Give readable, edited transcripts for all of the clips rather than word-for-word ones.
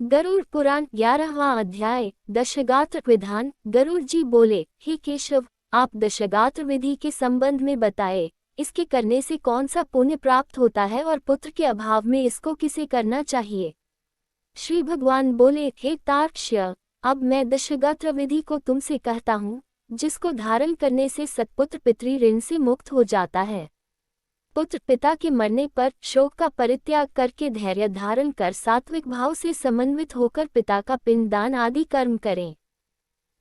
गरुड़ पुराण 11वां अध्याय दशगात्र विधान। गरुड़ जी बोले, हे केशव, आप दशगात्र विधि के संबंध में बताए, इसके करने से कौन सा पुण्य प्राप्त होता है और पुत्र के अभाव में इसको किसे करना चाहिए। श्री भगवान बोले, हे तार्क्ष्य, अब मैं दशगात्र विधि को तुमसे कहता हूँ, जिसको धारण करने से सत्पुत्र पितृ ऋण से मुक्त हो जाता है। पुत्र पिता के मरने पर शोक का परित्याग करके धैर्य धारण कर सात्विक भाव से समन्वित होकर पिता का पिंडदान आदि कर्म करें।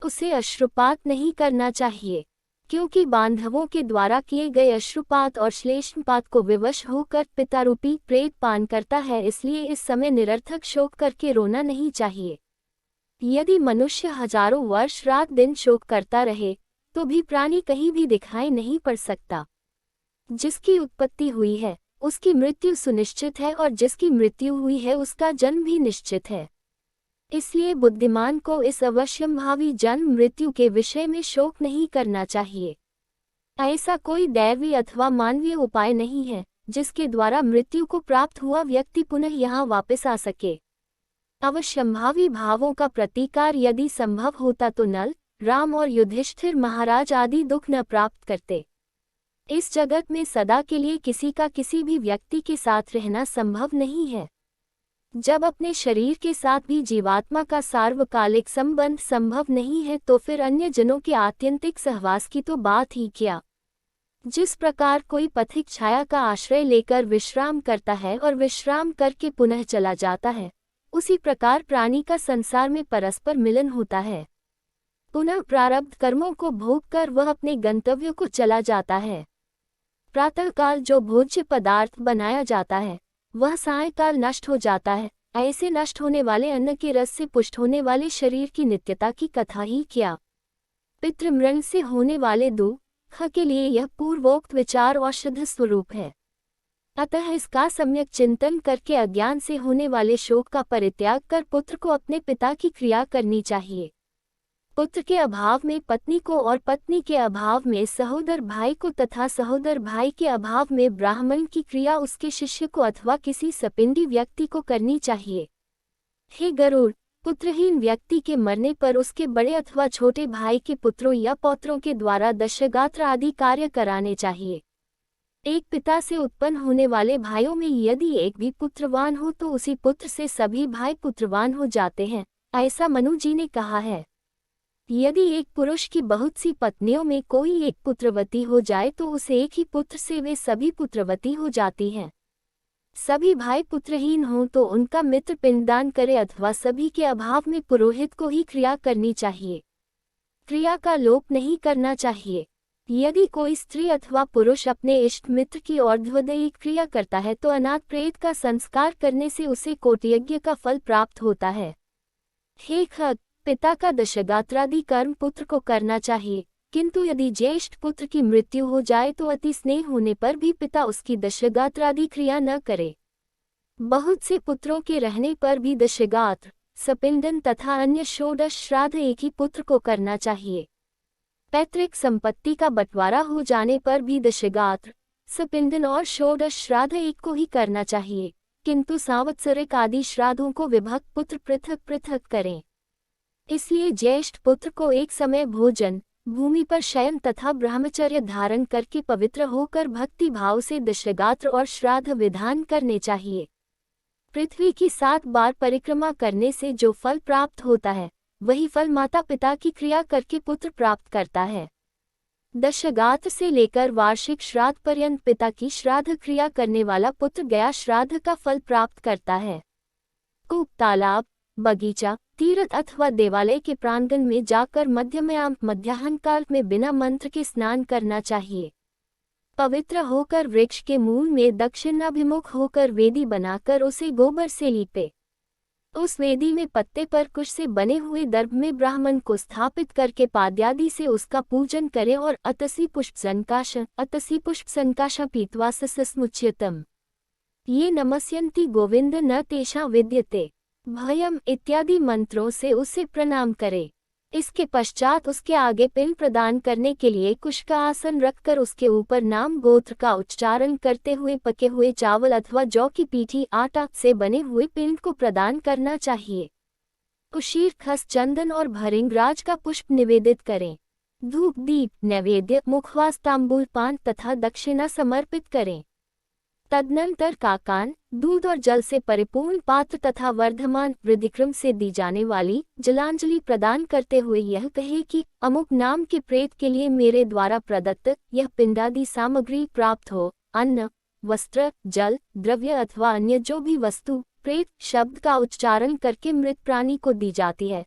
उसे अश्रुपात नहीं करना चाहिए, क्योंकि बांधवों के द्वारा किए गए अश्रुपात और श्लेष्मपात को विवश होकर पिता रूपी प्रेत पान करता है, इसलिए इस समय निरर्थक शोक करके रोना नहीं चाहिए। यदि मनुष्य हजारों वर्ष रात दिन शोक करता रहे तो भी प्राणी कहीं भी दिखाई नहीं पड़ सकता। जिसकी उत्पत्ति हुई है उसकी मृत्यु सुनिश्चित है, और जिसकी मृत्यु हुई है उसका जन्म भी निश्चित है। इसलिए बुद्धिमान को इस अवश्यंभावी जन्म मृत्यु के विषय में शोक नहीं करना चाहिए। ऐसा कोई दैवी अथवा मानवीय उपाय नहीं है जिसके द्वारा मृत्यु को प्राप्त हुआ व्यक्ति पुनः यहाँ वापस आ सके। अवश्यंभावी भावों का प्रतिकार यदि संभव होता तो नल, राम और युधिष्ठिर महाराज आदि दुख न प्राप्त करते। इस जगत में सदा के लिए किसी का किसी भी व्यक्ति के साथ रहना संभव नहीं है। जब अपने शरीर के साथ भी जीवात्मा का सार्वकालिक संबंध संभव नहीं है तो फिर अन्य जनों के आत्यंतिक सहवास की तो बात ही क्या। जिस प्रकार कोई पथिक छाया का आश्रय लेकर विश्राम करता है और विश्राम करके पुनः चला जाता है, उसी प्रकार प्राणी का संसार में परस्पर मिलन होता है। पुनः प्रारब्ध कर्मों को भोग कर वह अपने गंतव्य को चला जाता है। प्रातःकाल जो भोज्य पदार्थ बनाया जाता है वह सायंकाल नष्ट हो जाता है। ऐसे नष्ट होने वाले अन्न के रस से पुष्ट होने वाले शरीर की नित्यता की कथा ही क्या। पितृमृण से होने वाले दुख के लिए यह पूर्वोक्त विचार औषध स्वरूप है। अतः इसका सम्यक चिंतन करके अज्ञान से होने वाले शोक का परित्याग कर पुत्र को अपने पिता की क्रिया करनी चाहिए। पुत्र के अभाव में पत्नी को और पत्नी के अभाव में सहोदर भाई को तथा सहोदर भाई के अभाव में ब्राह्मण की क्रिया उसके शिष्य को अथवा किसी सपिंडी व्यक्ति को करनी चाहिए। हे गरुड़, पुत्रहीन व्यक्ति के मरने पर उसके बड़े अथवा छोटे भाई के पुत्रों या पौत्रों के द्वारा दशगात्र आदि कार्य कराने चाहिए। एक पिता से उत्पन्न होने वाले भाइयों में यदि एक भी पुत्रवान हो तो उसी पुत्र से सभी भाई पुत्रवान हो जाते हैं, ऐसा मनु जी ने कहा है। यदि एक पुरुष की बहुत सी पत्नियों में कोई एक पुत्रवती हो जाए तो उस एक ही पुत्र से वे सभी पुत्रवती हो जाती हैं। सभी भाई पुत्रहीन हों तो उनका मित्र पिंडदान करे अथवा सभी के अभाव में पुरोहित को ही क्रिया करनी चाहिए। क्रिया का लोप नहीं करना चाहिए। यदि कोई स्त्री अथवा पुरुष अपने इष्ट मित्र की और्ध्वदेयी क्रिया करता है तो अनाथ प्रेत का संस्कार करने से उसे कोटयज्ञ का फल प्राप्त होता है। हे खग, पिता का दशगात्रादि कर्म पुत्र को करना चाहिए, किंतु यदि ज्येष्ठ पुत्र की मृत्यु हो जाए तो अति स्नेह होने पर भी पिता उसकी दशगात्रादि क्रिया न करे। बहुत से पुत्रों के रहने पर भी दशगात्र, सपिंडन तथा अन्य षोडश श्राद्ध एक ही पुत्र को करना चाहिए। पैतृक संपत्ति का बंटवारा हो जाने पर भी दशगात्र, सपिंडन और षोडश श्राद्ध एक को ही करना चाहिए, किंतु सांवत्सरिक आदि श्राद्धों को विभक्त पुत्र पृथक पृथक करें। इसलिए ज्येष्ठ पुत्र को एक समय भोजन, भूमि पर शयन तथा ब्रह्मचर्य धारण करके पवित्र होकर भक्ति भाव से दशगात्र और श्राद्ध विधान करने चाहिए। पृथ्वी की 7 बार परिक्रमा करने से जो फल प्राप्त होता है वही फल माता पिता की क्रिया करके पुत्र प्राप्त करता है। दशगात्र से लेकर वार्षिक श्राद्ध पर्यंत पिता की श्राद्ध क्रिया करने वाला पुत्र गया श्राद्ध का फल प्राप्त करता है। कूप, तालाब, बगीचा, तीर्थ अथवा देवालय के प्रांगण में जाकर मध्याह्न काल में बिना मंत्र के स्नान करना चाहिए। पवित्र होकर वृक्ष के मूल में दक्षिणाभिमुख होकर वेदी बनाकर उसे गोबर से लीपे। उस वेदी में पत्ते पर कुश से बने हुए दर्भ में ब्राह्मण को स्थापित करके पाद्यादि से उसका पूजन करे और अतसी पुष्प संकाश पीत्वा सस्मुच्यतम ये नमस्यन्ति गोविंद न तेषां विद्यते भयम इत्यादि मंत्रों से उसे प्रणाम करे। इसके पश्चात उसके आगे पिंड प्रदान करने के लिए कुश का आसन रखकर उसके ऊपर नाम गोत्र का उच्चारण करते हुए पके हुए चावल अथवा जौ की पीठी आटा से बने हुए पिंड को प्रदान करना चाहिए। उशीर खस चंदन और भरिंगराज का पुष्प निवेदित करें। धूप दीप नैवेद्य मुखवास तांबूल पान तथा दक्षिणा समर्पित करें। तदनंतर काकान दूध और जल से परिपूर्ण पात्र तथा वर्धमान वृद्धिक्रम से दी जाने वाली जलांजलि प्रदान करते हुए यह कहे कि अमुक नाम के प्रेत के लिए मेरे द्वारा प्रदत्त यह पिंडादि सामग्री प्राप्त हो। अन्न वस्त्र जल द्रव्य अथवा अन्य जो भी वस्तु प्रेत शब्द का उच्चारण करके मृत प्राणी को दी जाती है,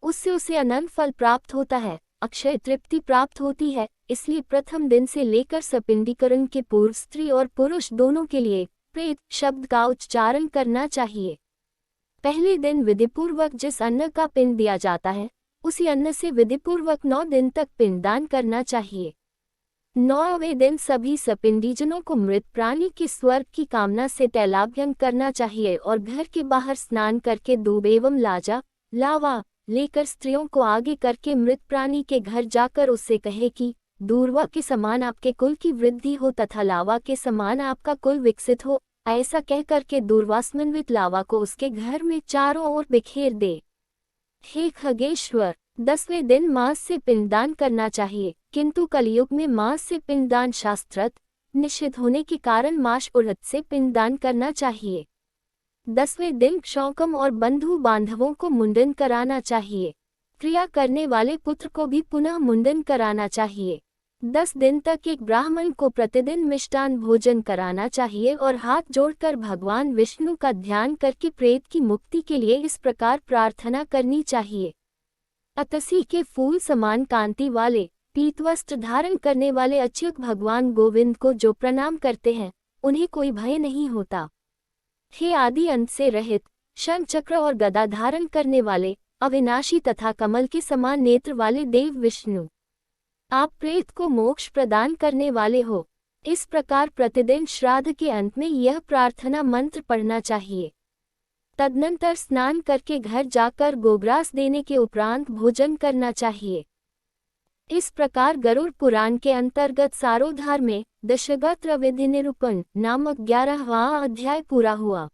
उससे उसे अनंत फल प्राप्त होता है, अक्षय तृप्ति प्राप्त होती है। इसलिए प्रथम दिन से लेकर सपिंडीकरण के पूर्व स्त्री और पुरुष दोनों के लिए प्रेत शब्द का उच्चारण करना चाहिए। पहले दिन विधिपूर्वक जिस अन्न का पिंड दिया जाता है, उसी अन्न से विधिपूर्वक 9 दिन तक पिंडदान करना चाहिए। 9वें दिन सभी सपिंडीजनों को मृत प्राणी के स्वर्ग की कामना से तैलाभ्यंग करना चाहिए और घर के बाहर स्नान करके दूब एवं लावा लेकर स्त्रियों को आगे करके मृत प्राणी के घर जाकर उससे कहे कि दूर्वा के समान आपके कुल की वृद्धि हो तथा लावा के समान आपका कुल विकसित हो। ऐसा कह करके दूर्वास्मन्वित लावा को उसके घर में चारों ओर बिखेर दे। हे खगेश्वर, 10वें दिन मांस से पिंडदान करना चाहिए, किंतु कलयुग में मांस से पिंडदान शास्त्रत निषिद्ध होने के कारण मांस उड़द से पिंडदान करना चाहिए। 10वें दिन शौकम और बंधु बांधवों को मुंडन कराना चाहिए। क्रिया करने वाले पुत्र को भी पुनः मुंडन कराना चाहिए। 10 दिन तक एक ब्राह्मण को प्रतिदिन मिष्टान भोजन कराना चाहिए और हाथ जोड़कर भगवान विष्णु का ध्यान करके प्रेत की मुक्ति के लिए इस प्रकार प्रार्थना करनी चाहिए। अतसी के फूल समान कांति वाले पीतवस्त्र धारण करने वाले अच्युत भगवान गोविंद को जो प्रणाम करते हैं, उन्हें कोई भय नहीं होता। हे आदि अंत से रहित शंख चक्र और गदा धारण करने वाले अविनाशी तथा कमल के समान नेत्र वाले देव विष्णु, आप प्रेत को मोक्ष प्रदान करने वाले हो। इस प्रकार प्रतिदिन श्राद्ध के अंत में यह प्रार्थना मंत्र पढ़ना चाहिए। तदनंतर स्नान करके घर जाकर गोग्रास देने के उपरांत भोजन करना चाहिए। इस प्रकार गरुड़ पुराण के अंतर्गत सारोद्धार में दशगात्र विधि निरूपण नामक 11वां अध्याय पूरा हुआ।